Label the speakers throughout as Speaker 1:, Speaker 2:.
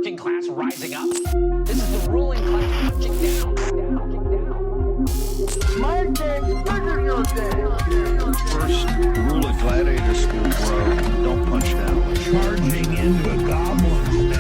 Speaker 1: working class rising up. This is the ruling class punching down.
Speaker 2: My day bigger your day.
Speaker 3: First rule of gladiator school, bro. Don't punch down.
Speaker 4: Charging into a goblin.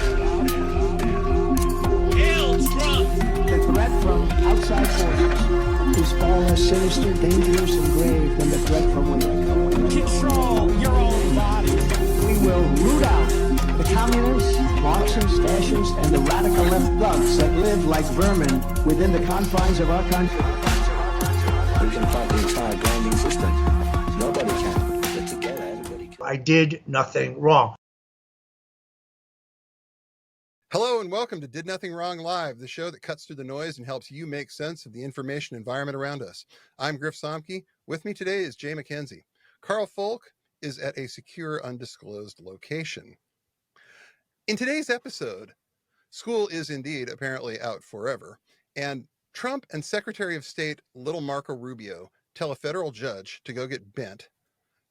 Speaker 5: Hail Trump!
Speaker 6: The threat from outside forces is far less sinister, dangerous, and grave than the threat from within.
Speaker 5: Control your own body.
Speaker 6: We will root out the communists, Marxists, fascists, and the radical left thugs that live like vermin within the confines of our country.
Speaker 7: We can fight the entire grinding system. Nobody can. But together, everybody can.
Speaker 4: I did nothing wrong.
Speaker 8: Hello and welcome to Did Nothing Wrong Live, the show that cuts through the noise and helps you make sense of the information environment around us. I'm Griff. With me today is Jay McKenzie. Carl Folk is at a secure, undisclosed location. In today's episode, school is indeed apparently out forever, and Trump and Secretary of State little Marco Rubio tell a federal judge to go get bent.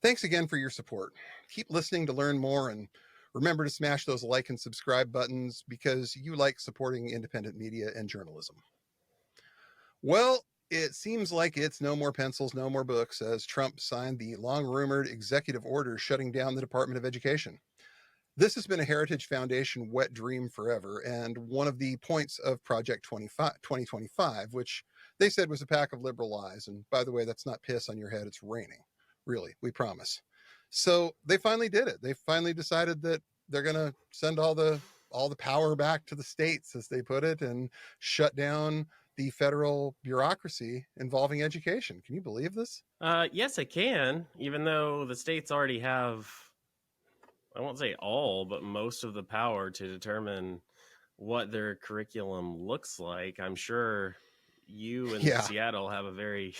Speaker 8: Thanks again for your support. Keep listening to learn more, and remember to smash those like and subscribe buttons because you like supporting independent media and journalism. Well, it seems like it's no more pencils, no more books, as Trump signed the long-rumored executive order shutting down the Department of Education. This has been a Heritage Foundation wet dream forever, and one of the points of Project 2025, which they said was a pack of liberal lies. And by the way, that's not piss on your head, it's raining. Really, we promise. So they finally did it. They finally decided that they're going to send all the power back to the states, as they put it, and shut down the federal bureaucracy involving education. Can you believe this?
Speaker 9: Yes, I can, even though the states already have, I won't say all, but most of the power to determine what their curriculum looks like. I'm sure you in Seattle have a very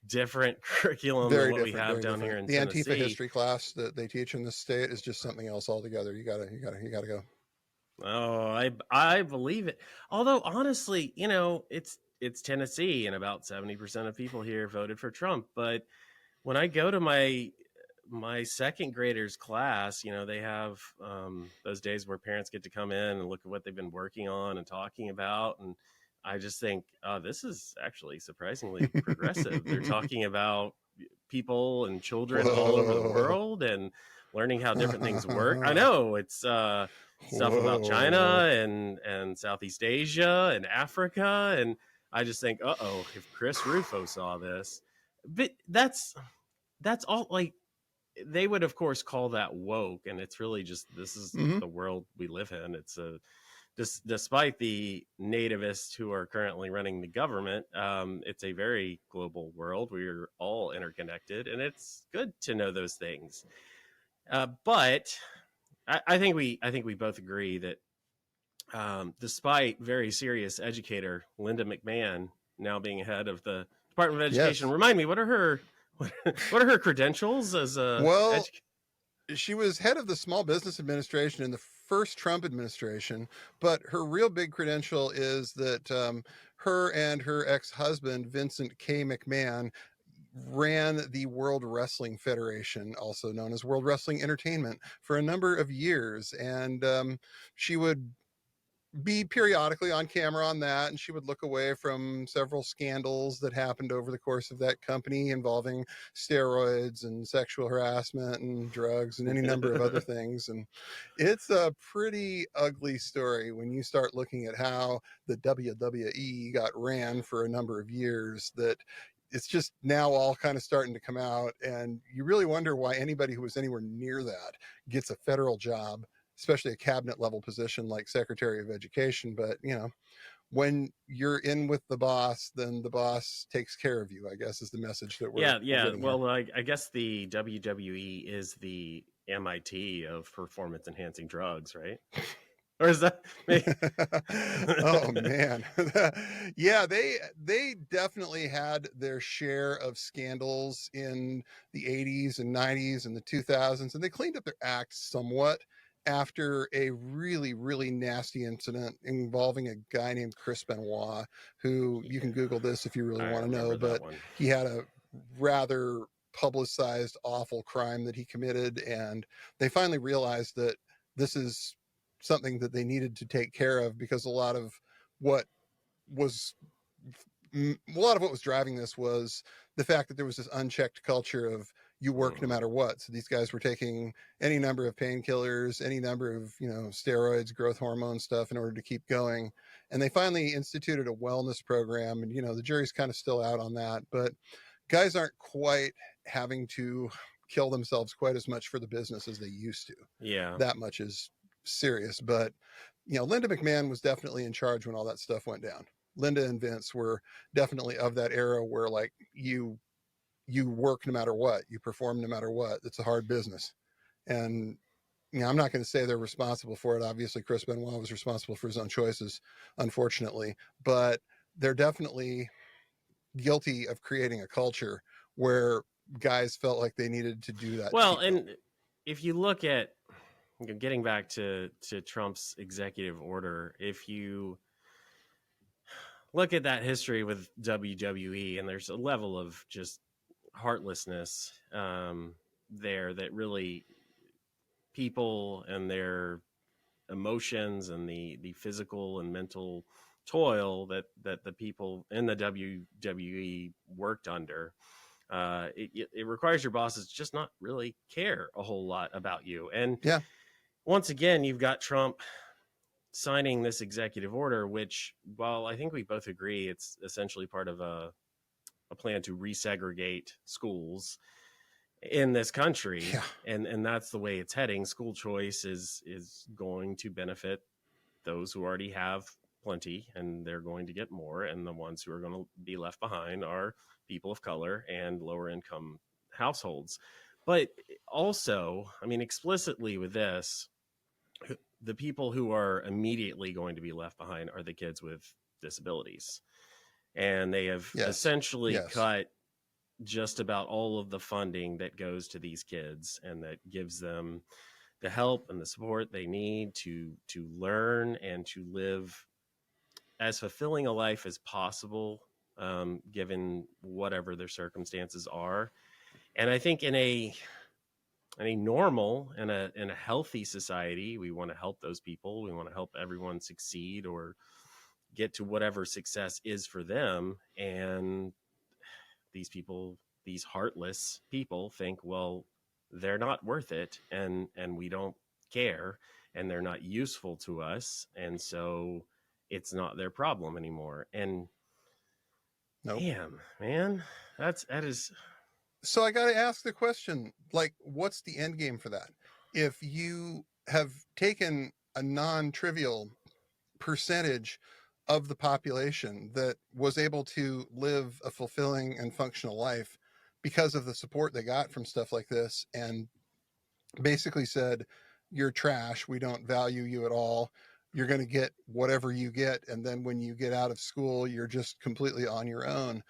Speaker 9: different curriculum than what we have down here in Tennessee.
Speaker 8: The Antifa history class that they teach in the state is just something else altogether. You gotta go.
Speaker 9: Oh, I believe it. Although honestly, you know, it's Tennessee, and about 70% of people here voted for Trump. But when I go to my second graders class, you know, they have those days where parents get to come in and look at what they've been working on and talking about, and I just think, this is actually surprisingly progressive. They're talking about people and children all over the world and learning how different things work. I know it's stuff about China and Southeast Asia and Africa. And I just think, if Chris Rufo saw this, but that's all. Like, they would, of course, call that woke. And it's really just, this is the world we live in. It's despite the nativists who are currently running the government, it's a very global world. We're all interconnected, and it's good to know those things. But I think we both agree that despite very serious educator Linda McMahon now being head of the Department of Education, remind me, what are her credentials as a she was head of the Small Business Administration in the first Trump administration, but her real big credential is that her and her ex-husband, Vincent K. McMahon, ran the World Wrestling Federation, also known as World Wrestling Entertainment, for a number of years. And she would be periodically on camera on that, and she would look away from several scandals that happened over the course of that company involving steroids and sexual harassment and drugs and any number of other things. And it's a pretty ugly story when you start looking at how the WWE got ran for a number of years, that it's just now all kind of starting to come out. And you really wonder why anybody who was anywhere near that gets a federal job, especially a cabinet level position like Secretary of Education. But, you know, when you're in with the boss, then the boss takes care of you, I guess, is the message that we're getting. Well, I guess the WWE is the MIT of performance enhancing drugs, right? Or is that me?
Speaker 8: Oh man. Yeah, they definitely had their share of scandals in the 80s and 90s and the 2000s, and they cleaned up their act somewhat after a really, really nasty incident involving a guy named Chris Benoit, who you can Google this if you really want to know, but he had a rather publicized awful crime that he committed, and they finally realized that this is something that they needed to take care of, because a lot of what was driving this was the fact that there was this unchecked culture of you work no matter what. So these guys were taking any number of painkillers, any number of, steroids, growth hormone stuff in order to keep going. And they finally instituted a wellness program, and, the jury's kind of still out on that, but guys aren't quite having to kill themselves quite as much for the business as they used to.
Speaker 9: Yeah.
Speaker 8: That much is serious. But, Linda McMahon was definitely in charge when all that stuff went down. Linda and Vince were definitely of that era where, like, you work no matter what, you perform no matter what. It's a hard business. And, I'm not going to say they're responsible for it. Obviously, Chris Benoit was responsible for his own choices, unfortunately, but they're definitely guilty of creating a culture where guys felt like they needed to do that.
Speaker 9: Well, and if you look at, getting back to Trump's executive order, if you look at that history with WWE, and there's a level of just heartlessness there that really people and their emotions and the physical and mental toil that the people in the WWE worked under, it requires your bosses just not really care a whole lot about you. And once again, you've got Trump signing this executive order, which, while I think we both agree it's essentially part of a plan to resegregate schools in this country, and that's the way it's heading. School choice is going to benefit those who already have plenty, and they're going to get more, and the ones who are going to be left behind are people of color and lower income households. But also, I mean, explicitly with this, the people who are immediately going to be left behind are the kids with disabilities. And they have essentially cut just about all of the funding that goes to these kids, and that gives them the help and the support they need to learn and to live as fulfilling a life as possible, given whatever their circumstances are. And I think in a normal and in a healthy society, we want to help those people. We want to help everyone succeed or get to whatever success is for them. And these people, these heartless people, think, well, they're not worth it, and we don't care, and they're not useful to us, and so it's not their problem anymore. And damn, man, that is.
Speaker 8: So I got to ask the question, like, what's the end game for that? If you have taken a non-trivial percentage of the population that was able to live a fulfilling and functional life because of the support they got from stuff like this, and basically said, you're trash, we don't value you at all, you're going to get whatever you get, and then when you get out of school, you're just completely on your own.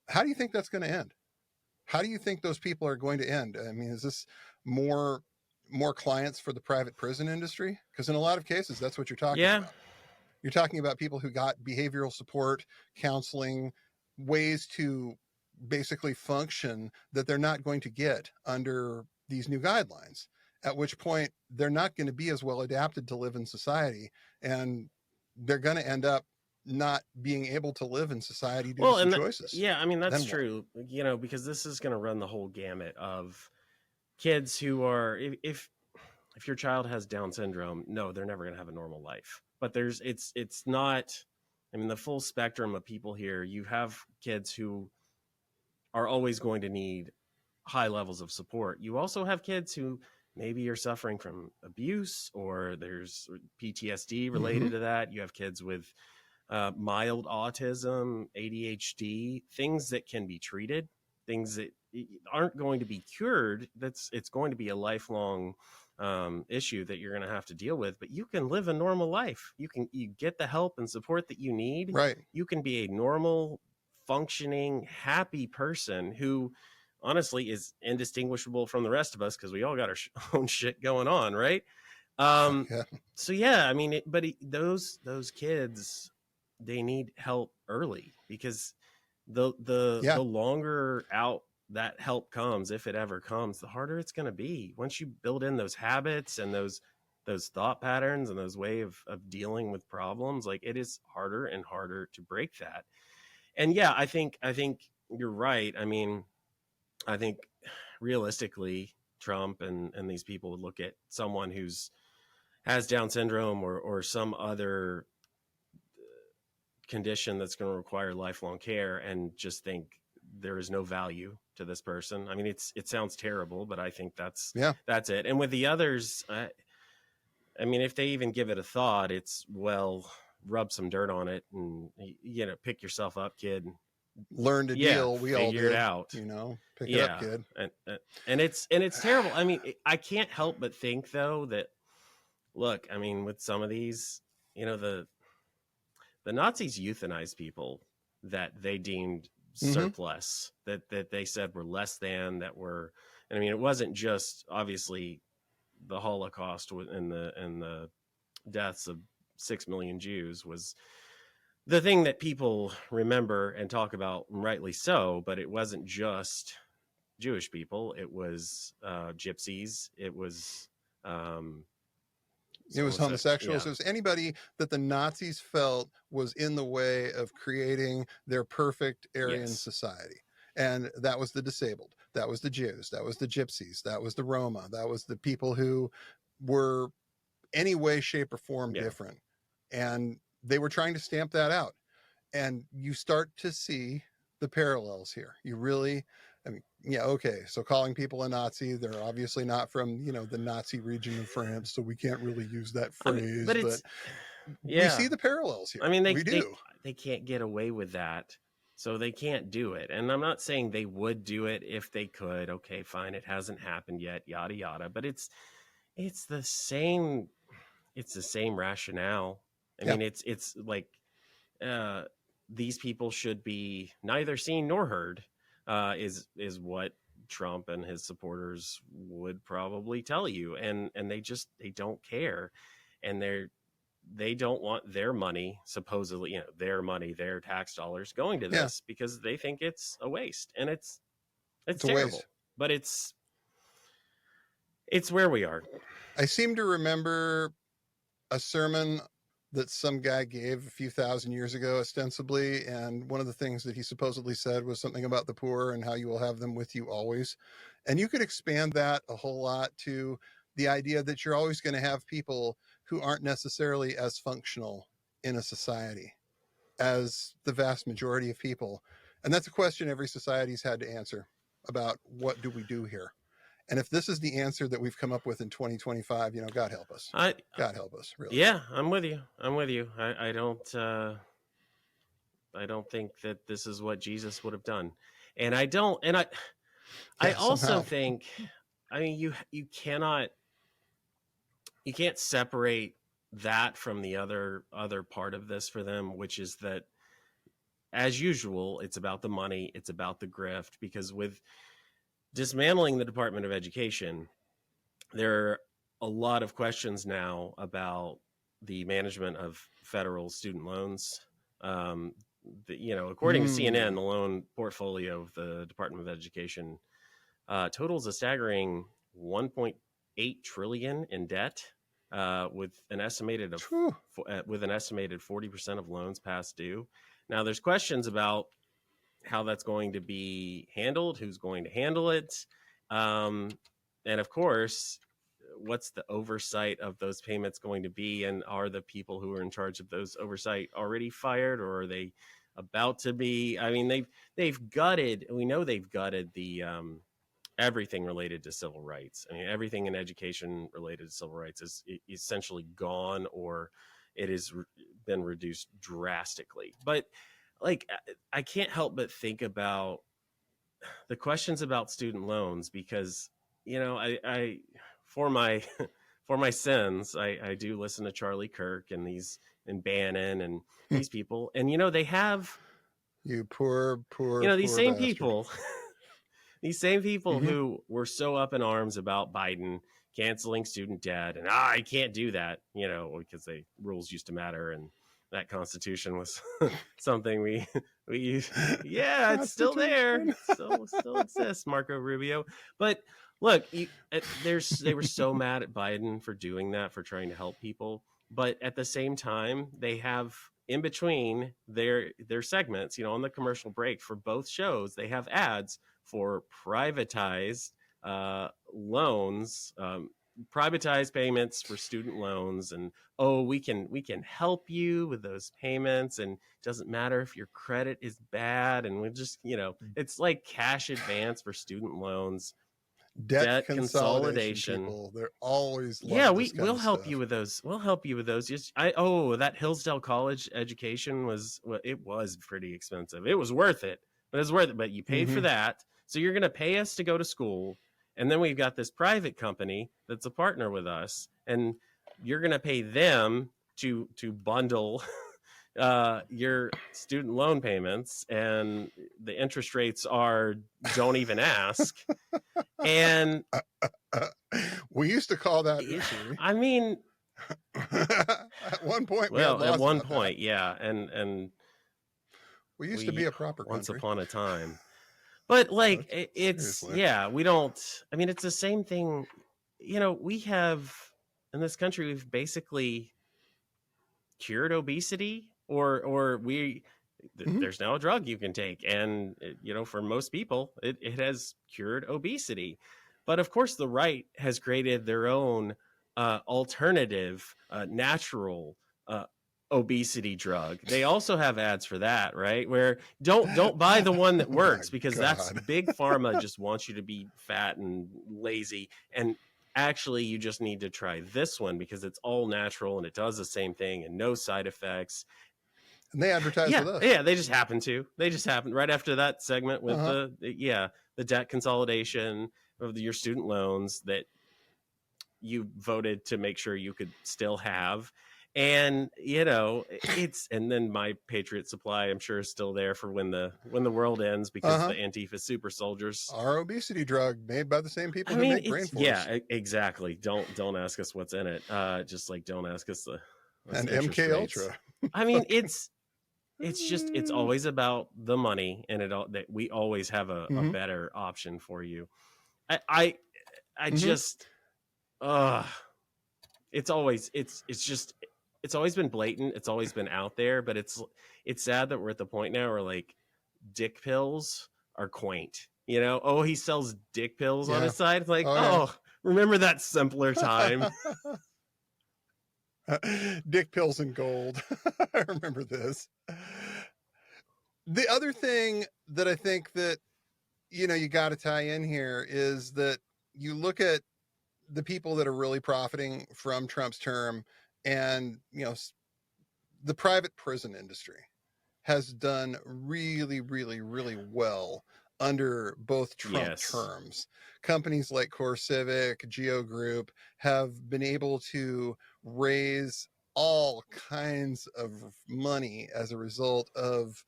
Speaker 8: How do you think that's going to end? How do you think those people are going to end? I mean, is this more clients for the private prison industry? Because in a lot of cases, that's what you're talking about. You're talking about people who got behavioral support, counseling, ways to basically function that they're not going to get under these new guidelines, at which point they're not going to be as well adapted to live in society, and they're going to end up not being able to live in society due to some choices.
Speaker 9: Yeah, I mean, that's true, because this is going to run the whole gamut of kids who are, if your child has Down syndrome, no, they're never going to have a normal life. But it's not, I mean, the full spectrum of people here. You have kids who are always going to need high levels of support. You also have kids who maybe are suffering from abuse, or there's PTSD related to that. You have kids with mild autism, ADHD, things that can be treated, things that aren't going to be cured. It's going to be a lifelong issue that you're going to have to deal with, but you can live a normal life. You get the help and support that you need.
Speaker 8: Right.
Speaker 9: You can be a normal, functioning, happy person who honestly is indistinguishable from the rest of us, because we all got our own shit going on. Right. So yeah, I mean, those kids, they need help early, because the longer out that help comes, if it ever comes, the harder it's going to be. Once you build in those habits and those those thought patterns and those way of dealing with problems, like it is harder and harder to break that. And yeah, I think you're right. I mean, I think realistically, Trump and these people would look at someone who's has Down syndrome or some other condition that's going to require lifelong care and just think there is no value to this person. I mean, it sounds terrible, but I think that's it. And with the others, I mean, if they even give it a thought, it's, well, rub some dirt on it and, pick yourself up, kid.
Speaker 8: Learn to deal. We all
Speaker 9: figure
Speaker 8: did,
Speaker 9: it out.
Speaker 8: Pick it up, kid.
Speaker 9: And it's terrible. I mean, I can't help but think though that, look, I mean, with some of these, the Nazis euthanized people that they deemed surplus, that they said were less than, that were, I mean, it wasn't just obviously the Holocaust and the deaths of 6 million Jews was the thing that people remember and talk about, rightly so, but it wasn't just Jewish people. It was gypsies. It was
Speaker 8: homosexuals. It was anybody that the Nazis felt was in the way of creating their perfect Aryan society. And that was the disabled. That was the Jews. That was the gypsies. That was the Roma. That was the people who were any way, shape, or form different. And they were trying to stamp that out. And you start to see the parallels here. You really, I mean, okay. So calling people a Nazi, they're obviously not from, the Nazi region of France. So we can't really use that phrase, but we see the parallels here.
Speaker 9: I mean, they can't get away with that. So they can't do it. And I'm not saying they would do it if they could. Okay, fine. It hasn't happened yet, yada, yada. But it's the same rationale. I mean, it's like these people should be neither seen nor heard, is what Trump and his supporters would probably tell you. And they don't care. And they don't want their money, supposedly, their money, their tax dollars going to this because they think it's a waste. And it's terrible, but it's where we are.
Speaker 8: I seem to remember a sermon that some guy gave a few thousand years ago, ostensibly. And one of the things that he supposedly said was something about the poor and how you will have them with you always. And you could expand that a whole lot to the idea that you're always going to have people who aren't necessarily as functional in a society as the vast majority of people. And that's a question every society's had to answer about what do we do here? And if this is the answer that we've come up with in 2025, God help us. God help us, really.
Speaker 9: Yeah, I'm with you. I don't think that this is what Jesus would have done. And I also think, I mean, you can't separate that from the other part of this for them, which is that, as usual, it's about the money, it's about the grift, because with dismantling the Department of Education, there are a lot of questions now about the management of federal student loans. According to CNN, the loan portfolio of the Department of Education totals a staggering $1.8 trillion in debt, with an estimated 40% of loans past due. Now, there's questions about how that's going to be handled, who's going to handle it. And of course, what's the oversight of those payments going to be? And are the people who are in charge of those oversight already fired, or are they about to be? I mean, they've gutted the everything related to civil rights. I mean, everything in education related to civil rights is essentially gone, or it has been reduced drastically. But like, I can't help but think about the questions about student loans, because, I for my sins, I do listen to Charlie Kirk and Bannon and these people, and they have
Speaker 8: you poor
Speaker 9: these same
Speaker 8: bastard.
Speaker 9: people, these same people who were so up in arms about Biden canceling student debt, and I can't do that, because rules used to matter, and that Constitution was something we used. Yeah, it's still there. Still exists, Marco Rubio. But Look, they were so mad at Biden for doing that, for trying to help people, but at the same time, they have in between their segments, on the commercial break for both shows, they have ads for privatized loans, privatized payments for student loans, and we can help you with those payments, and it doesn't matter if your credit is bad, and we just it's like cash advance for student loans.
Speaker 8: Debt consolidation. People, they're always
Speaker 9: we'll help you with those. We'll help you with those. That Hillsdale College education was pretty expensive. It was worth it, but you paid for that, so you're going to pay us to go to school, and then we've got this private company that's a partner with us, and you're going to pay them to bundle your student loan payments, and the interest rates are don't even ask. And
Speaker 8: we used to call that usury.
Speaker 9: I mean,
Speaker 8: at one point,
Speaker 9: and
Speaker 8: we used to be a proper country
Speaker 9: once upon a time. But like, we don't. I mean, it's the same thing. We have in this country, we've basically cured obesity, or there's now a drug you can take, and for most people it has cured obesity. But of course the right has created their own alternative natural obesity drug. They also have ads for that, right? Where don't buy the one that works, because that's big pharma just wants you to be fat and lazy, and actually you just need to try this one because it's all natural and it does the same thing and no side effects.
Speaker 8: And they advertise with us.
Speaker 9: Yeah, they just happen right after that segment with the debt consolidation of your student loans that you voted to make sure you could still have. And and then My Patriot Supply, I'm sure, is still there for when the world ends, because the Antifa super soldiers.
Speaker 8: Our obesity drug made by the same people who make Brain Force.
Speaker 9: Yeah, exactly. Don't ask us what's in it. Just like don't ask us
Speaker 8: and MK Ultra.
Speaker 9: I mean, it's always about the money, and that we always have a better option for you. I just it's always been blatant. It's always been out there, but it's sad that we're at the point now where like dick pills are quaint. He sells dick pills on his side. It's like, remember that simpler time.
Speaker 8: Dick pills and gold. I remember this. The other thing that I think that you got to tie in here is that you look at the people that are really profiting from Trump's term, and the private prison industry has done really, really, really well under both Trump terms. Companies like CoreCivic, Geo Group have been able to raise all kinds of money as a result of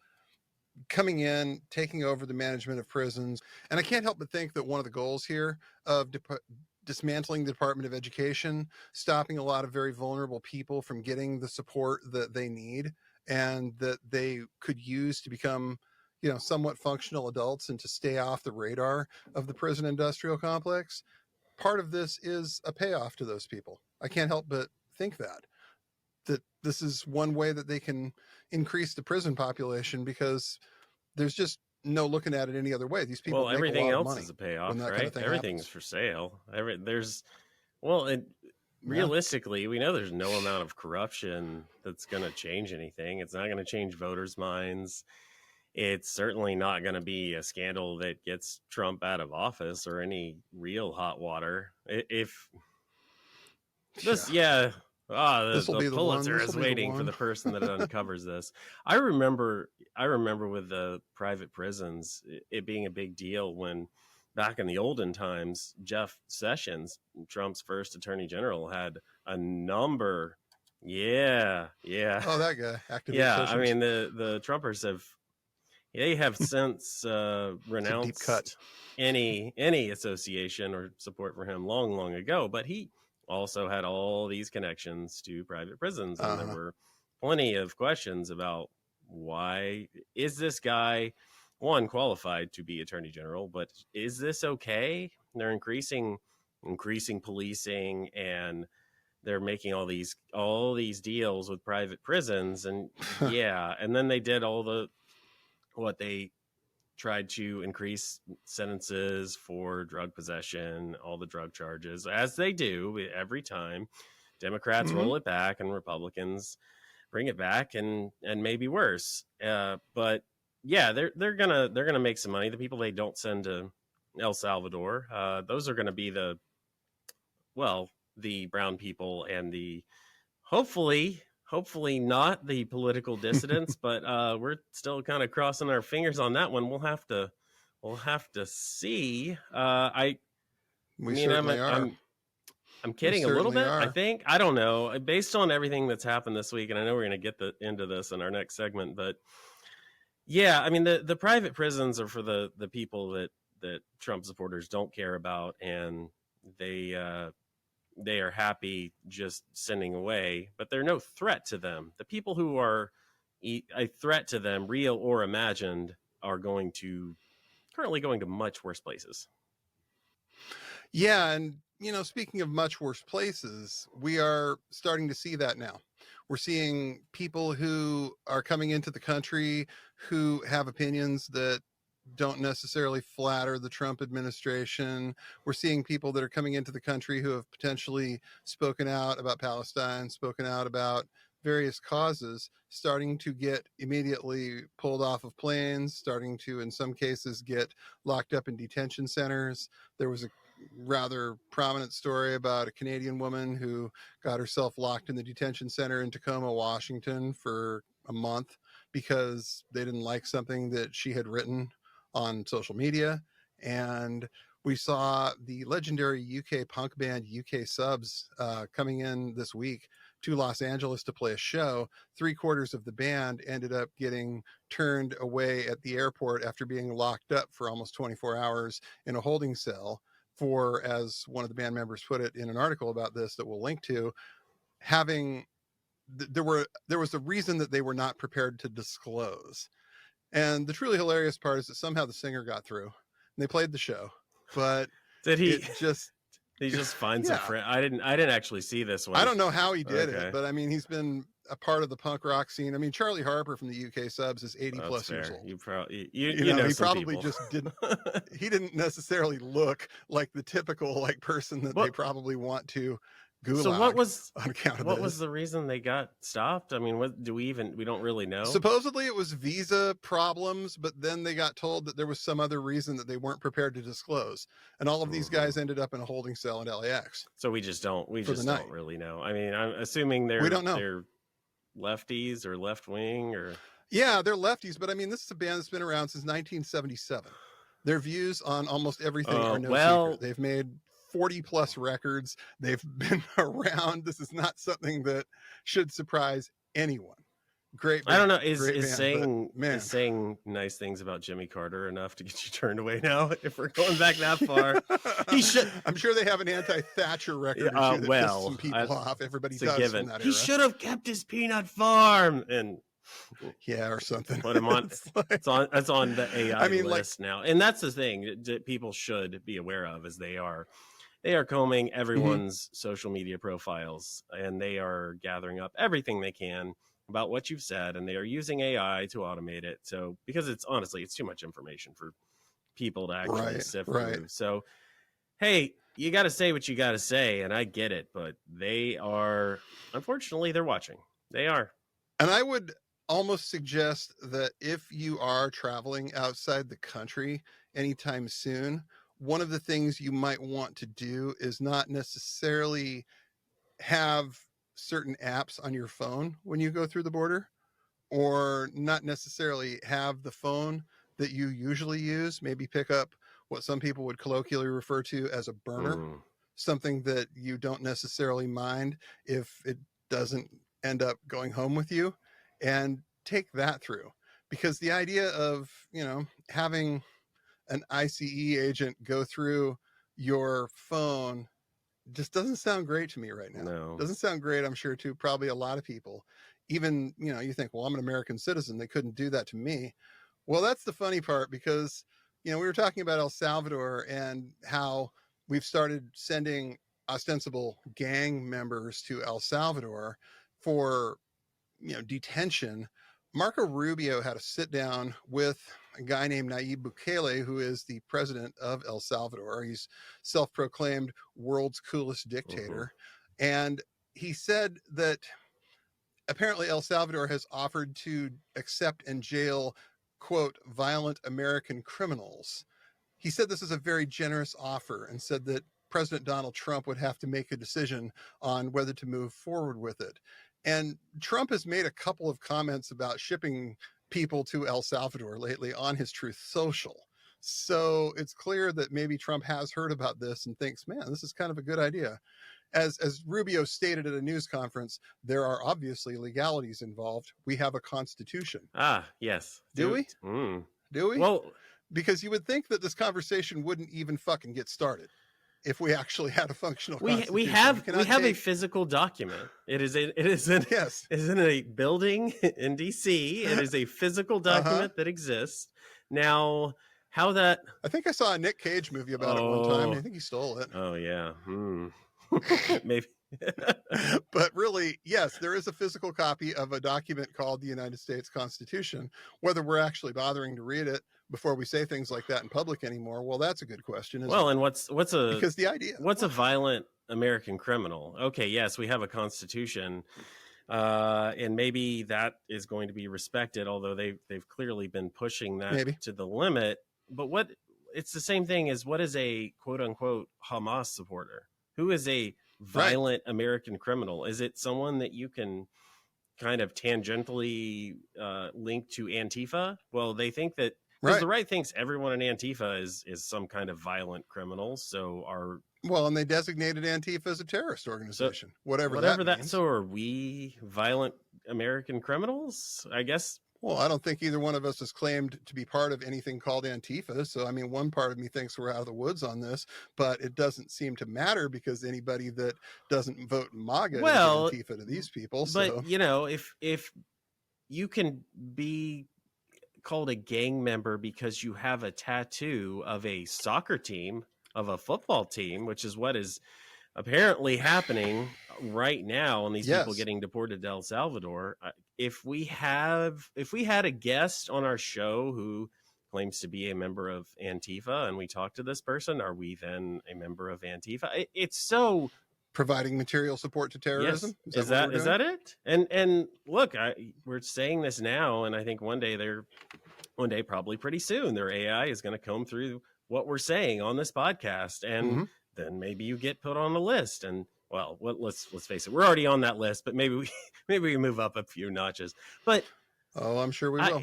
Speaker 8: coming in, taking over the management of prisons. And I can't help but think that one of the goals here of dismantling the Department of Education, stopping a lot of very vulnerable people from getting the support that they need and that they could use to become somewhat functional adults and to stay off the radar of the prison industrial complex. Part of this is a payoff to those people. I can't help but think that this is one way that they can increase the prison population, because there's just no looking at it any other way. These people,
Speaker 9: everything else is a payoff, right? Everything's for sale. Realistically, we know there's no amount of corruption that's going to change anything. It's not going to change voters' minds. It's certainly not going to be a scandal that gets Trump out of office or any real hot water. The Pulitzer is waiting for the person that uncovers this. I remember with the private prisons, it being a big deal when back in the olden times, Jeff Sessions, Trump's first attorney general, had a number. Yeah.
Speaker 8: Oh, that guy.
Speaker 9: Sessions. I mean, the Trumpers have since renounced any association or support for him long ago, but he also had all these connections to private prisons, and there were plenty of questions about why is this guy qualified to be attorney general, but is this okay? they're increasing policing, and they're making all these deals with private prisons, and yeah, and then they did they tried to increase sentences for drug possession, all the drug charges, as they do every time. Democrats roll it back and Republicans bring it back, and maybe worse. But yeah, they're gonna make some money. The people they don't send to El Salvador, those are gonna be the brown people and the hopefully not the political dissidents, but we're still kind of crossing our fingers on that one. We'll have to see. I'm kidding a little bit. I think, I don't know, based on everything that's happened this week, and I know we're going to get into this in our next segment, but yeah, I mean, the private prisons are for the people that Trump supporters don't care about, and they are happy just sending away, but they're no threat to them. The people who are a threat to them, real or imagined, are currently going to much worse places.
Speaker 8: Yeah, and speaking of much worse places, we are starting to see that now. We're seeing people who are coming into the country who have opinions that don't necessarily flatter the Trump administration. We're seeing people that are coming into the country who have potentially spoken out about Palestine, spoken out about various causes, starting to get immediately pulled off of planes, starting to, in some cases, get locked up in detention centers. There was a rather prominent story about a Canadian woman who got herself locked in the detention center in Tacoma, Washington for a month because they didn't like something that she had written on social media. And we saw the legendary UK punk band UK Subs coming in this week to Los Angeles to play a show. 3/4 of the band ended up getting turned away at the airport after being locked up for almost 24 hours in a holding cell for, as one of the band members put it in an article about this that we'll link to, there was a reason that they were not prepared to disclose. And the truly hilarious part is that somehow the singer got through and they played the show, but
Speaker 9: did he
Speaker 8: he
Speaker 9: just find some friend? I didn't actually see this one.
Speaker 8: I don't know how he did it, but I mean, he's been a part of the punk rock scene. I mean, Charlie Harper from the UK Subs is 80 plus years old.
Speaker 9: You probably
Speaker 8: he probably just didn't he didn't necessarily look like the typical person that they probably want to gulag.
Speaker 9: So what was
Speaker 8: on account of
Speaker 9: what was the reason they got stopped? I mean, what do we don't really know.
Speaker 8: Supposedly it was visa problems, but then they got told that there was some other reason that they weren't prepared to disclose, and all of these guys ended up in a holding cell in LAX.
Speaker 9: So we just don't really know. I mean, I'm assuming we don't know. They're lefties or left wing, or
Speaker 8: yeah, they're lefties, but I mean, this is a band that's been around since 1977. Their views on almost everything are no secret. They've made 40 plus records. They've been around. This is not something that should surprise anyone. Great band,
Speaker 9: I don't know. Is saying nice things about Jimmy Carter enough to get you turned away now? If we're going back that far, he should.
Speaker 8: I'm sure they have an anti-Thatcher record. That pisses some people off. Everybody does from that era.
Speaker 9: He should have kept his peanut farm and
Speaker 8: or something.
Speaker 9: Put him on. It's on the AI list now, and that's the thing that people should be aware of, is they are combing everyone's social media profiles, and they are gathering up everything they can about what you've said, and they are using AI to automate it. So, because it's too much information for people to actually sift through. So, hey, you got to say what you got to say, and I get it, but unfortunately, they're watching. They are.
Speaker 8: And I would almost suggest that if you are traveling outside the country anytime soon, one of the things you might want to do is not necessarily have certain apps on your phone when you go through the border, or not necessarily have the phone that you usually use. Maybe pick up what some people would colloquially refer to as a burner, something that you don't necessarily mind if it doesn't end up going home with you, and take that through. Because the idea of, having an ICE agent go through your phone just doesn't sound great to me right now.
Speaker 9: No.
Speaker 8: Doesn't sound great, I'm sure, to probably a lot of people. Even, you think, well, I'm an American citizen, they couldn't do that to me. Well, that's the funny part, because we were talking about El Salvador and how we've started sending ostensible gang members to El Salvador for, detention. Marco Rubio had a sit down with a guy named Nayib Bukele, who is the president of El Salvador. He's self-proclaimed world's coolest dictator. And he said that apparently El Salvador has offered to accept and jail, quote, violent American criminals. He said this is a very generous offer and said that President Donald Trump would have to make a decision on whether to move forward with it. And Trump has made a couple of comments about shipping people to El Salvador lately on his Truth Social. So it's clear that maybe Trump has heard about this and thinks, man, this is kind of a good idea. As Rubio stated at a news conference, there are obviously legalities involved. We have a constitution.
Speaker 9: Yes.
Speaker 8: Do we? Do we?
Speaker 9: Well,
Speaker 8: because you would think that this conversation wouldn't even fucking get started if we actually had a functional constitution.
Speaker 9: We have a physical document. It is in a building in DC. It is a physical document that exists. Now, how that
Speaker 8: I think I saw a Nick Cage movie about it one time. I think he stole it.
Speaker 9: Oh yeah. Maybe.
Speaker 8: But really, yes, there is a physical copy of a document called the United States Constitution. Whether we're actually bothering to read it before we say things like that in public anymore, well, that's a good question.
Speaker 9: And what's a violent American criminal? Okay, yes, we have a constitution, and maybe that is going to be respected, although they've clearly been pushing that to the limit. But it's the same thing as what is a quote unquote Hamas supporter? Who is a violent American criminal? Is it someone that you can kind of tangentially link to Antifa? Well, they think that because the right thinks everyone in Antifa is some kind of violent criminal. And
Speaker 8: they designated Antifa as a terrorist organization. So, whatever that means.
Speaker 9: So are we violent American criminals? I guess.
Speaker 8: Well, I don't think either one of us has claimed to be part of anything called Antifa. So, I mean, one part of me thinks we're out of the woods on this, but it doesn't seem to matter because anybody that doesn't vote MAGA is Antifa to these people.
Speaker 9: But, if you can be called a gang member because you have a tattoo of a soccer team, of a football team, which is what is apparently happening right now, and these people getting deported to El Salvador. If we had a guest on our show who claims to be a member of Antifa and we talk to this person, are we then a member of Antifa? It's so
Speaker 8: providing material support to terrorism.
Speaker 9: Yes. Is that it? And look, we're saying this now, and I think one day, probably pretty soon, their AI is going to comb through what we're saying on this podcast, and then maybe you get put on the list. And well, let's face it, we're already on that list, but maybe we move up a few notches. But
Speaker 8: I'm sure we will.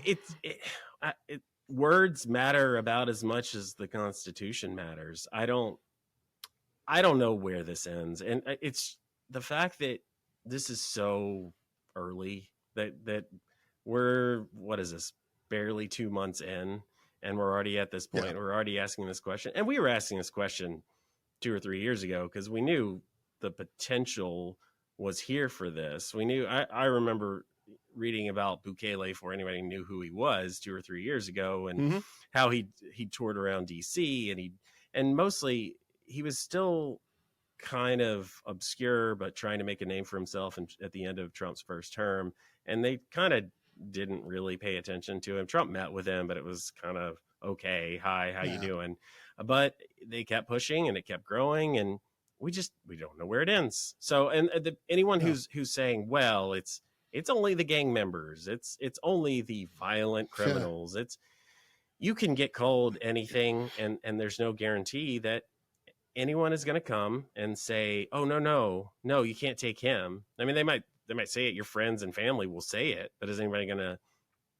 Speaker 9: Words matter about as much as the Constitution matters. I don't know where this ends, and it's the fact that this is so early that we're barely 2 months in, and we're already at this point. We're already asking this question, and we were asking this question 2 or 3 years ago because we knew the potential was here for this. We knew. I remember reading about Bukele before anybody knew who he was 2 or 3 years ago, and how he toured around DC, and mostly he was still kind of obscure, but trying to make a name for himself at the end of Trump's first term. And they kind of didn't really pay attention to him. Trump met with him, but it was kind of, okay, hi, how you doing? But they kept pushing and it kept growing, and we don't know where it ends. So, and anyone who's saying, well, it's only the gang members, it's only the violent criminals, you can get called anything, and there's no guarantee that anyone is going to come and say, oh, no, you can't take him. I mean, they might say it. Your friends and family will say it, but is anybody going to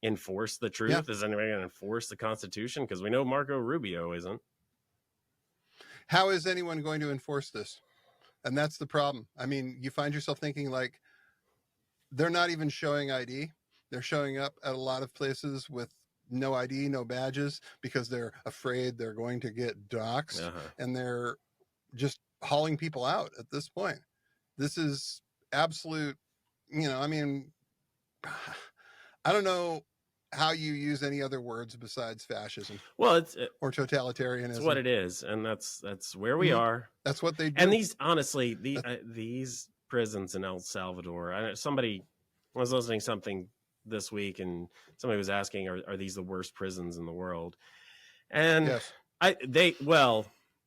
Speaker 9: enforce the truth? Is anybody going to enforce the Constitution? Because we know Marco Rubio isn't.
Speaker 8: How is anyone going to enforce this? And that's the problem. I mean, you find yourself thinking like, they're not even showing ID. They're showing up at a lot of places with no ID, no badges, because they're afraid they're going to get doxxed, and they're just hauling people out at this point. This is absolute, I mean, I don't know how you use any other words besides fascism
Speaker 9: Well,
Speaker 8: or totalitarianism.
Speaker 9: it's what it is, and that's where we are.
Speaker 8: That's what they do.
Speaker 9: And these prisons in El Salvador. I was listening to something this week, and somebody was asking, "Are these the worst prisons in the world?" And
Speaker 8: yes.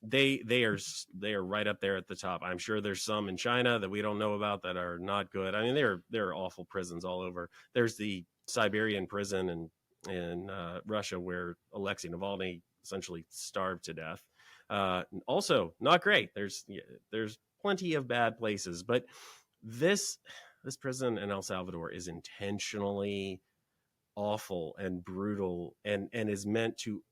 Speaker 9: They are right up there at the top. I'm sure there's some in China that we don't know about that are not good. I mean, there are awful prisons all over. There's the Siberian prison in Russia where Alexei Navalny essentially starved to death. Also not great. There's plenty of bad places, but this prison in El Salvador is intentionally awful and brutal and is meant to.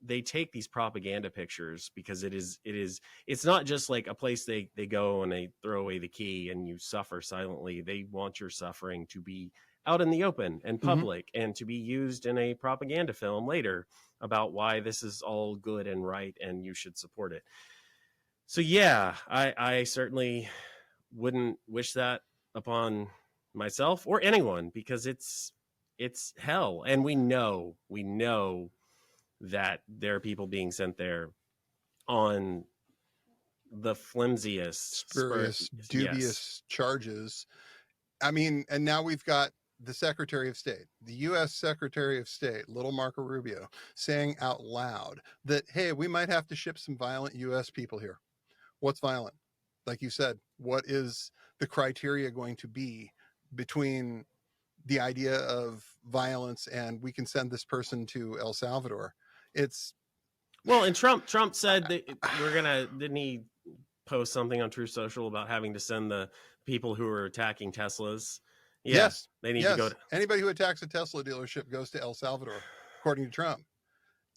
Speaker 9: They take these propaganda pictures because it's not just like a place they go and they throw away the key and you suffer silently. They want your suffering to be out in the open and public and to be used in a propaganda film later about why this is all good and right and you should support it. So yeah, I certainly wouldn't wish that upon myself or anyone, because it's hell. And we know that there are people being sent there on the flimsiest,
Speaker 8: spurious, dubious charges. I mean, and now we've got the Secretary of State, the U.S. Secretary of State, little Marco Rubio, saying out loud that, hey, we might have to ship some violent U.S. people here. What's violent? Like you said, what is the criteria going to be between the idea of violence and we can send this person to El Salvador?
Speaker 9: And Trump said that didn't he post something on Truth Social about having to send the people who are attacking Teslas? Yeah,
Speaker 8: yes,
Speaker 9: they need to go.
Speaker 8: Anybody who attacks a Tesla dealership goes to El Salvador, according to Trump.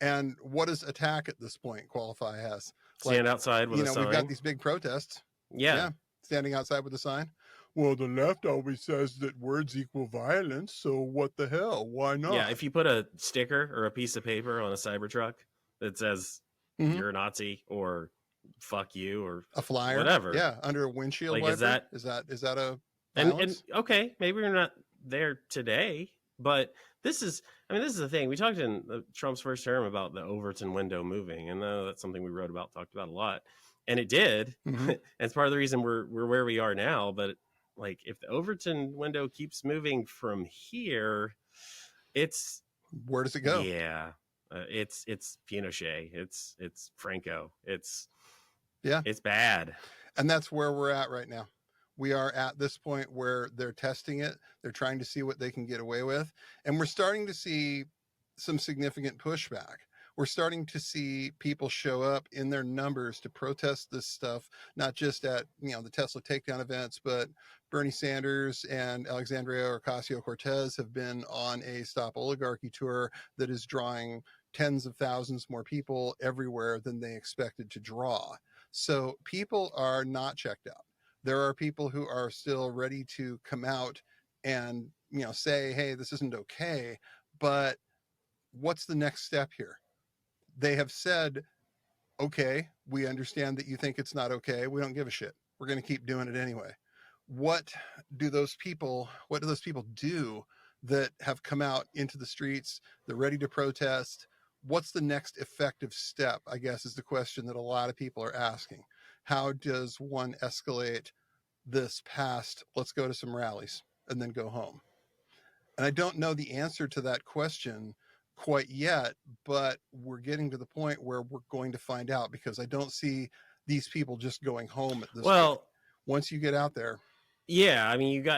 Speaker 8: And what does attack at this point qualify as?
Speaker 9: Stand outside with a sign.
Speaker 8: We've got these big protests.
Speaker 9: Yeah,
Speaker 8: standing outside with a sign. Well, the left always says that words equal violence, so what the hell? Why not?
Speaker 9: Yeah, if you put a sticker or a piece of paper on a Cybertruck that says you're a Nazi or fuck you or
Speaker 8: a flyer,
Speaker 9: whatever.
Speaker 8: Yeah, under a windshield wiper. Is that a violence?
Speaker 9: And okay, maybe we're not there today, but this is the thing. We talked in Trump's first term about the Overton window moving, and that's something we talked about a lot, and it did. And it's part of the reason we're where we are now. But like, if the Overton window keeps moving from here,
Speaker 8: where does it go?
Speaker 9: Yeah, it's Pinochet, it's Franco, it's bad,
Speaker 8: and that's where we're at right now. We are at this point where they're testing it. They're trying to see what they can get away with, and we're starting to see some significant pushback. We're starting to see people show up in their numbers to protest this stuff, not just at the Tesla takedown events, but Bernie Sanders and Alexandria Ocasio-Cortez have been on a Stop Oligarchy tour that is drawing tens of thousands more people everywhere than they expected to draw. So people are not checked out. There are people who are still ready to come out and say, hey, this isn't okay, but what's the next step here? They have said, okay, we understand that you think it's not okay. We don't give a shit. We're going to keep doing it anyway. What do those people do that have come out into the streets? They're ready to protest. What's the next effective step, I guess, is the question that a lot of people are asking. How does one escalate this past, let's go to some rallies and then go home? And I don't know the answer to that question quite yet, but we're getting to the point where we're going to find out, because I don't see these people just going home at this point. Once you get out there.
Speaker 9: Yeah, I mean,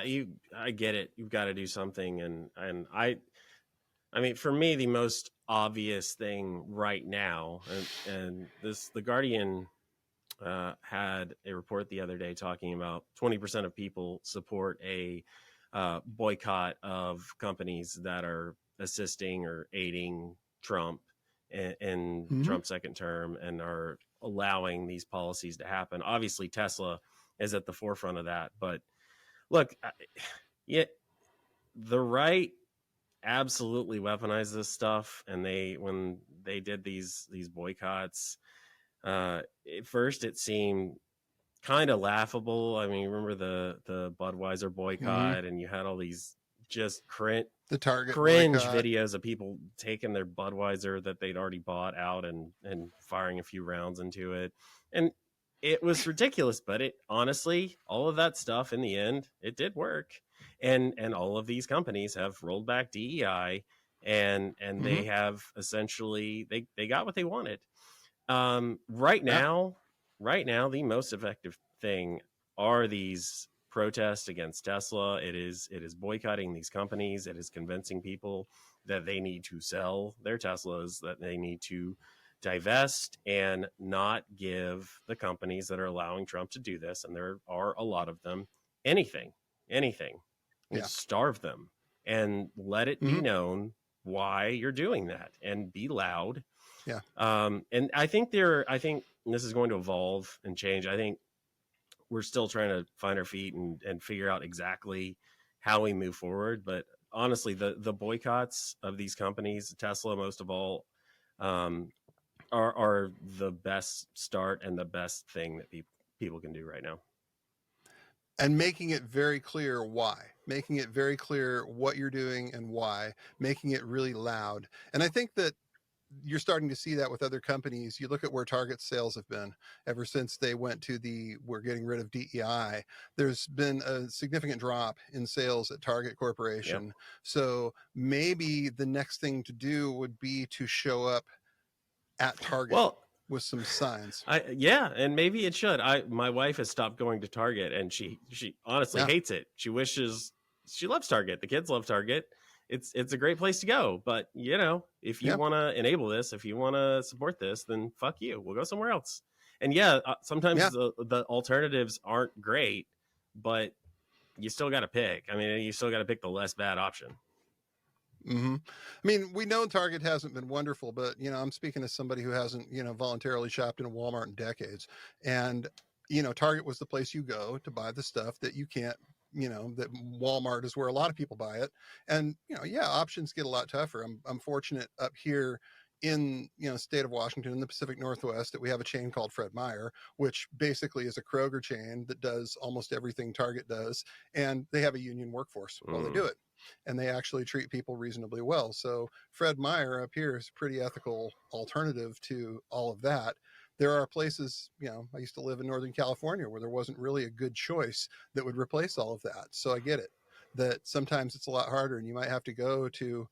Speaker 9: I get it. You've got to do something. And I mean, for me, the most obvious thing right now, and the Guardian had a report the other day talking about 20% of people support a boycott of companies that are assisting or aiding Trump in Trump's second term and are allowing these policies to happen. Obviously, Tesla is at the forefront of that. But look, the right absolutely weaponized this stuff. And when they did these boycotts, at first it seemed kind of laughable. I mean, remember the Budweiser boycott, and you had all these just
Speaker 8: The Target
Speaker 9: cringe
Speaker 8: boycott.
Speaker 9: videos of people taking their Budweiser that they'd already bought out and firing a few rounds into it. And it was ridiculous, but it honestly, all of that stuff in the end, it did work. And all of these companies have rolled back DEI and they have essentially, they got what they wanted. Right now, the most effective thing are these protests against Tesla. It is boycotting these companies. It is convincing people that they need to sell their Teslas, that they need to divest and not give the companies that are allowing Trump to do this, and there are a lot of them, anything, starve them and let it be known why you're doing that and be loud.
Speaker 8: Yeah.
Speaker 9: And I think this is going to evolve and change. I think we're still trying to find our feet and figure out exactly how we move forward. But honestly, the boycotts of these companies, Tesla most of all, are the best start and the best thing that people can do right now.
Speaker 8: And making it very clear why, making it very clear what you're doing and why, making it really loud. And I think that you're starting to see that with other companies. You look at where Target's sales have been ever since they went to we're getting rid of DEI. There's been a significant drop in sales at Target Corporation. Yep. So maybe the next thing to do would be to show up at Target with some signs.
Speaker 9: And maybe it should. My wife has stopped going to Target and she honestly hates it. She loves Target. The kids love Target. It's a great place to go, but if you want to enable this, if you want to support this, then fuck you. We'll go somewhere else. And sometimes the alternatives aren't great, but you still got to pick. I mean, you still got to pick the less bad option.
Speaker 8: I mean, we know Target hasn't been wonderful, but I'm speaking as somebody who hasn't voluntarily shopped in a Walmart in decades, and Target was the place you go to buy the stuff that you can't. That Walmart is where a lot of people buy it. And, options get a lot tougher. I'm fortunate up here in, state of Washington in the Pacific Northwest that we have a chain called Fred Meyer, which basically is a Kroger chain that does almost everything Target does. And they have a union workforce while they do it. And they actually treat people reasonably well. So Fred Meyer up here is a pretty ethical alternative to all of that. There are places, I used to live in Northern California where there wasn't really a good choice that would replace all of that. So I get it that sometimes it's a lot harder and you might have to go to,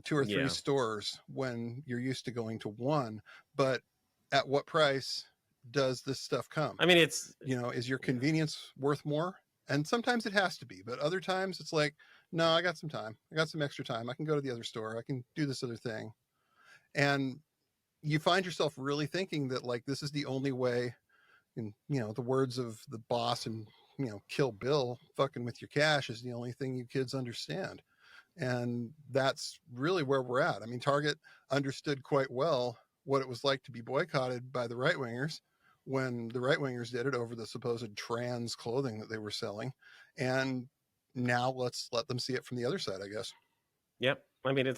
Speaker 8: 2 or 3 stores when you're used to going to one. But at what price does this stuff come? I mean, it's, is your convenience worth more? And sometimes it has to be, but other times it's like, no, I got some time. I got some extra time. I can go to the other store. I can do this other thing. And you find yourself really thinking that like, this is the only way, in, the words of the boss and, Kill Bill, fucking with your cash is the only thing you kids understand. And that's really where we're at. I mean, Target understood quite well what it was like to be boycotted by the right wingers when the right wingers did it over the supposed trans clothing that they were selling. And now let's let them see it from the other side, I guess. Yep.
Speaker 9: I mean,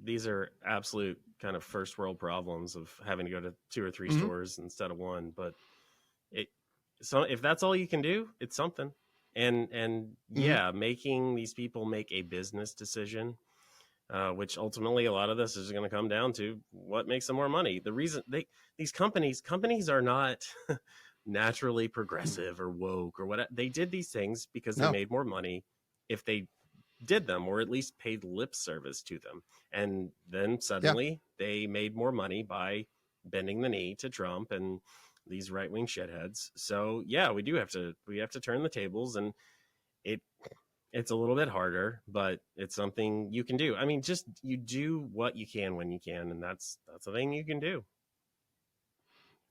Speaker 9: these are absolute kind of first world problems of having to go to 2 or 3 stores instead of one. But so if that's all you can do, it's something. And making these people make a business decision, which ultimately a lot of this is going to come down to what makes them more money. The reason these companies are not naturally progressive or woke or what. They did these things because they made more money if they did them, or at least paid lip service to them. And then suddenly they made more money by bending the knee to Trump and these right-wing shitheads. So we have to turn the tables, and it's a little bit harder, but it's something you can do. I mean, just you do what you can when you can, and that's the thing you can do.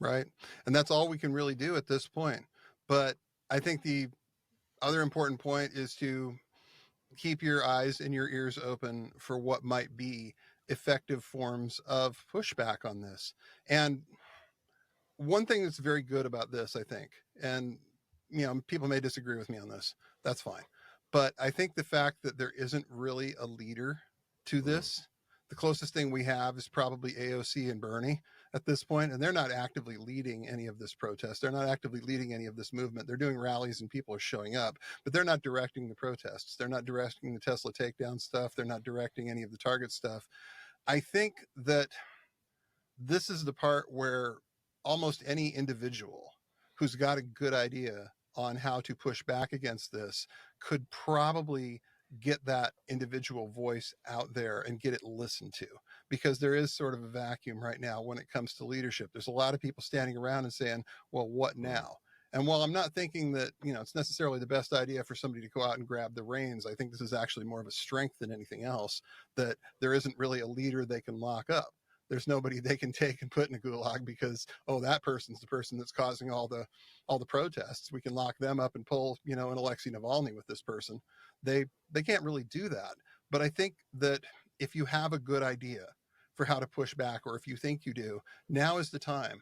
Speaker 8: Right. And that's all we can really do at this point. But I think the other important point is to keep your eyes and your ears open for what might be effective forms of pushback on this. And one thing that's very good about this, I think, and, people may disagree with me on this, that's fine. But I think the fact that there isn't really a leader to this, the closest thing we have is probably AOC and Bernie. at this point, and they're not actively leading any of this protest. They're not actively leading any of this movement. They're doing rallies and people are showing up, but they're not directing the protests. They're not directing the Tesla takedown stuff. They're not directing any of the Target stuff. I think that this is the part where almost any individual who's got a good idea on how to push back against this could probably get that individual voice out there and get it listened to, because there is sort of a vacuum right now when it comes to leadership. There's a lot of people standing around and saying, well, what now? And while I'm not thinking that, it's necessarily the best idea for somebody to go out and grab the reins, I think this is actually more of a strength than anything else, that there isn't really a leader they can lock up. There's nobody they can take and put in a gulag because, oh, that person's the person that's causing all the protests. We can lock them up and pull, an Alexei Navalny with this person. They can't really do that. But I think that if you have a good idea for how to push back, or if you think you do, now is the time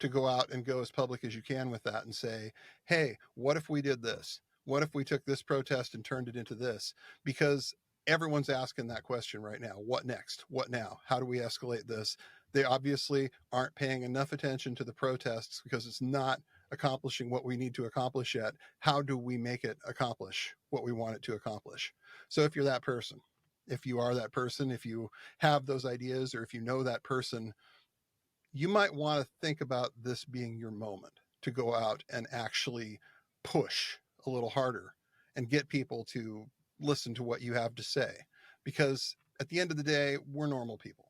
Speaker 8: to go out and go as public as you can with that and say, hey, what if we did this? What if we took this protest and turned it into this? Because everyone's asking that question right now. What next? What now? How do we escalate this? They obviously aren't paying enough attention to the protests because it's not accomplishing what we need to accomplish yet. How do we make it accomplish what we want it to accomplish? So if you're that person, if you are that person, if you have those ideas, or if you know that person, you might want to think about this being your moment to go out and actually push a little harder and get people to listen to what you have to say. Because at the end of the day, we're normal people.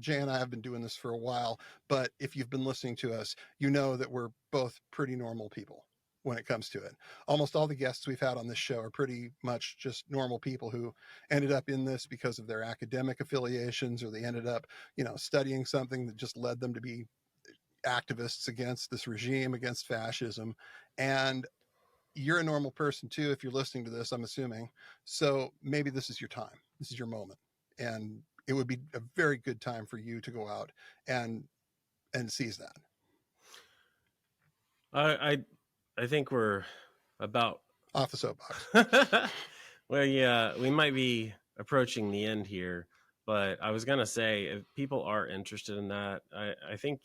Speaker 8: Jay and I have been doing this for a while, but if you've been listening to us, you know that we're both pretty normal people when it comes to it. Almost all the guests we've had on this show are pretty much just normal people who ended up in this because of their academic affiliations, or they ended up, studying something that just led them to be activists against this regime, against fascism. And you're a normal person too, if you're listening to this, I'm assuming. So maybe this is your time. This is your moment. And it would be a very good time for you to go out and seize that.
Speaker 9: I think we're about
Speaker 8: off the soapbox.
Speaker 9: Well, yeah, we might be approaching the end here, but I was going to say, if people are interested in that, I think,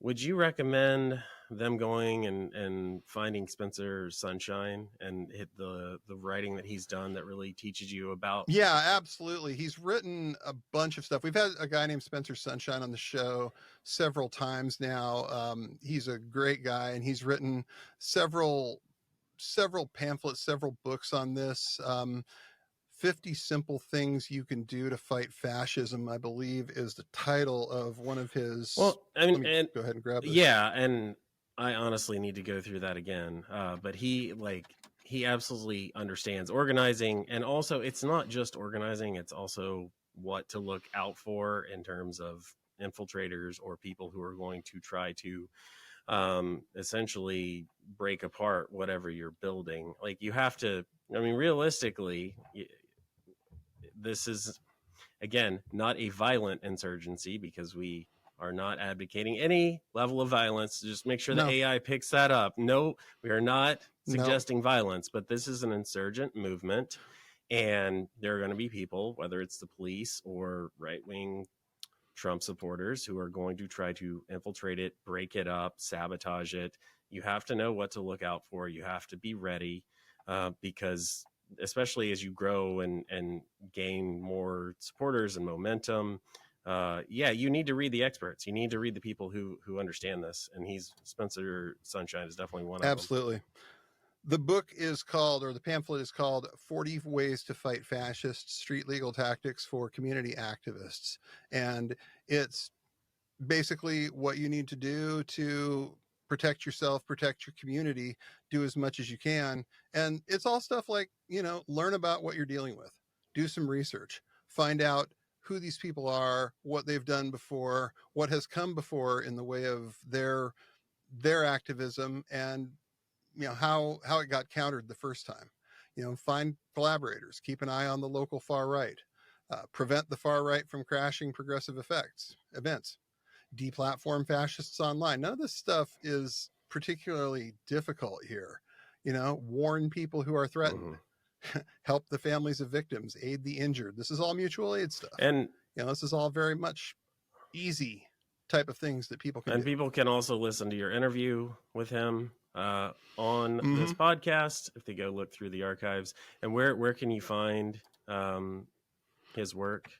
Speaker 9: would you recommend them going and finding Spencer Sunshine and hit the writing that he's done that really teaches you about?
Speaker 8: Yeah, absolutely. He's written a bunch of stuff. We've had a guy named Spencer Sunshine on the show several times now. He's a great guy, and he's written several pamphlets, several books on this. 50 Simple Things You Can Do to Fight Fascism, I believe, is the title of one of his.
Speaker 9: Well, I mean, and
Speaker 8: go ahead and grab it.
Speaker 9: Yeah, and I honestly need to go through that again. But he absolutely understands organizing, and also it's not just organizing; it's also what to look out for in terms of infiltrators or people who are going to try to essentially break apart whatever you're building. Like, you have to. I mean, realistically, this is, again, not a violent insurgency, because we are not advocating any level of violence. Just make sure the AI picks that up. No, we are not suggesting violence, but this is an insurgent movement, and there are going to be people, whether it's the police or right-wing Trump supporters, who are going to try to infiltrate it, break it up, sabotage it. You have to know what to look out for. You have to be ready, because especially as you grow and gain more supporters and momentum, you need to read the experts. You need to read the people who understand this. And Spencer Sunshine is definitely one of them.
Speaker 8: Absolutely. The book is called, or the pamphlet is called, 40 Ways to Fight Fascists, Street Legal Tactics for Community Activists. And it's basically what you need to do to protect yourself, protect your community, do as much as you can. And it's all stuff like, learn about what you're dealing with, do some research, find out who these people are, what they've done before, what has come before in the way of their activism, and how it got countered the first time. Find collaborators, keep an eye on the local far right, prevent the far right from crashing progressive events, deplatform fascists online. None of this stuff is particularly difficult here. Warn people who are threatened, help the families of victims, aid the injured. This is all mutual aid stuff.
Speaker 9: And
Speaker 8: this is all very much easy type of things that people can
Speaker 9: And
Speaker 8: do.
Speaker 9: people can also listen to your interview with him on this
Speaker 8: Mm-hmm.
Speaker 9: podcast if they go look through the archives. And where can you find his work?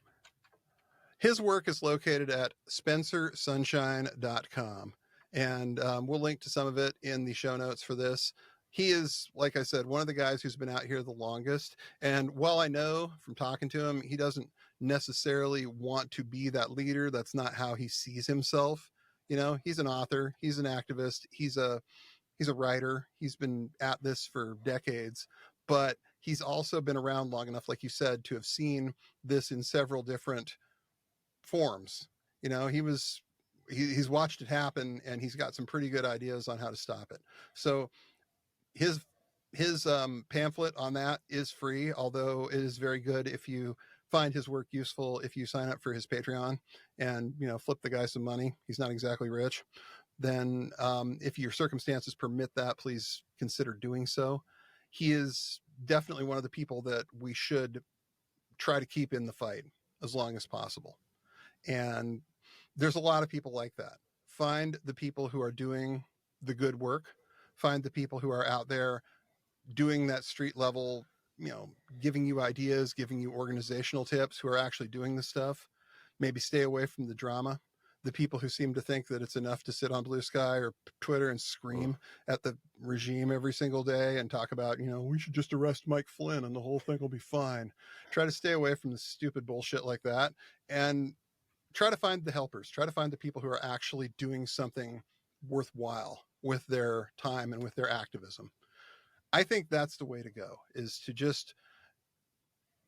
Speaker 8: His work is located at spencersunshine.com. And we'll link to some of it in the show notes for this. He is, like I said, one of the guys who's been out here the longest. And while I know from talking to him, he doesn't necessarily want to be that leader. That's not how he sees himself. You know, he's an author, he's an activist, he's a writer. He's been at this for decades, but he's also been around long enough, like you said, to have seen this in several different forms. You know, he's watched it happen, and he's got some pretty good ideas on how to stop it. So his pamphlet on that is free, although it is very good if you find his work useful, if you sign up for his Patreon and, you know, flip the guy some money. He's not exactly rich. Then if your circumstances permit that, please consider doing so. He is definitely one of the people that we should try to keep in the fight as long as possible. And there's a lot of people like that. Find the people who are doing the good work. Find the people who are out there doing that street level, you know, giving you ideas, giving you organizational tips, who are actually doing the stuff. Maybe stay away from the drama. The people who seem to think that it's enough to sit on Blue Sky or Twitter and scream at the regime every single day and talk about, you know, we should just arrest Mike Flynn and the whole thing will be fine. Try to stay away from the stupid bullshit like that, and try to find the helpers. Try to find the people who are actually doing something worthwhile with their time and with their activism. I think that's the way to go, is to just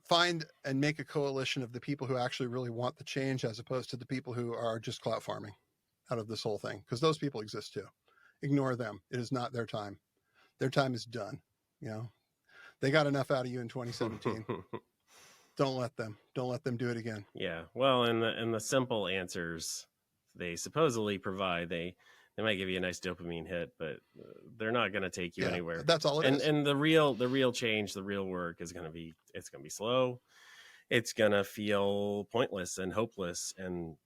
Speaker 8: find and make a coalition of the people who actually really want the change, as opposed to the people who are just clout farming out of this whole thing, because those people exist too. Ignore them. It is not their time. Their time is done. You know, they got enough out of you in 2017. Don't let them do it again.
Speaker 9: Yeah. Well, and the simple answers they supposedly provide, they might give you a nice dopamine hit, but they're not going to take you anywhere.
Speaker 8: That's all it is.
Speaker 9: And the real change, the real work is going to be slow. It's going to feel pointless and hopeless and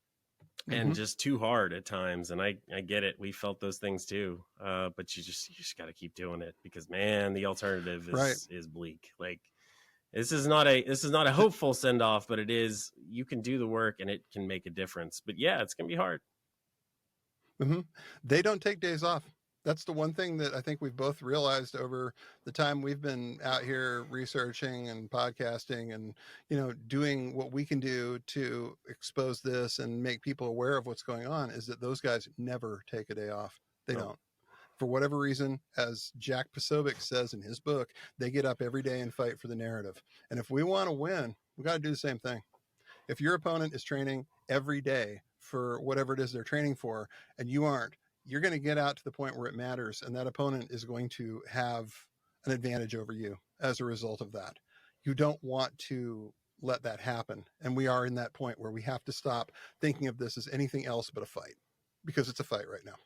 Speaker 9: just too hard at times. And I get it. We felt those things too. But you just got to keep doing it, because man, the alternative is bleak. Like, this is not a hopeful send off, but it is, you can do the work and it can make a difference. But yeah, it's going to be hard.
Speaker 8: Mm-hmm. They don't take days off. That's the one thing that I think we've both realized over the time we've been out here researching and podcasting and, you know, doing what we can do to expose this and make people aware of what's going on, is that those guys never take a day off. They don't. For whatever reason, as Jack Posobiec says in his book, they get up every day and fight for the narrative. And if we want to win, we got to do the same thing. If your opponent is training every day for whatever it is they're training for, and you aren't, you're going to get out to the point where it matters, and that opponent is going to have an advantage over you as a result of that. You don't want to let that happen. And we are in that point where we have to stop thinking of this as anything else but a fight, because it's a fight right now.